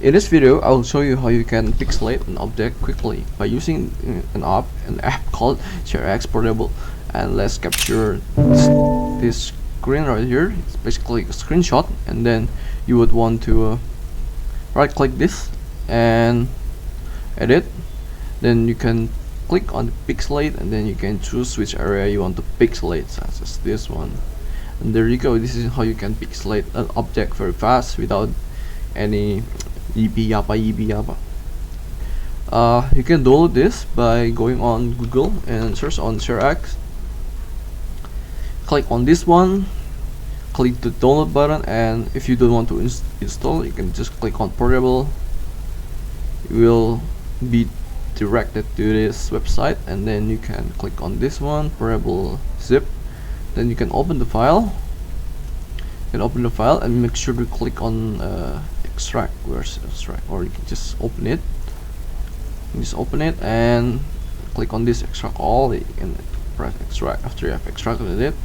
In this video, I will show you how you can pixelate an object quickly by using an app called ShareX Portable. And let's capture this screen right here. It's basically a screenshot, and then you would want to right click this and edit. Then you can click on the pixelate, and then you can choose which area you want to pixelate, such as this one. And there you go. This is how you can pixelate an object very fast without any yippee yappa. You can download this by going on Google and search on ShareX. Click on this one, click the download button, and if you don't want to install, you can just click on Portable. You will be directed to this website, and then you can click on this one, Portable zip. Then you can open the file. And make sure to click on extract. Where's extract? Or you can just open it. And click on this extract all, and press extract. After you have extracted it,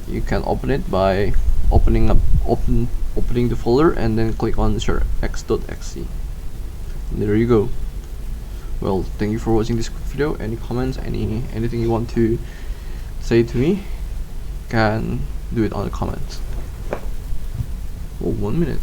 you can open it by opening the folder, and then click on sharex.exe. There you go. Well, thank you for watching this quick video. Any comments, anything you want to say to me, can do it on the comments. Oh, 1 minute.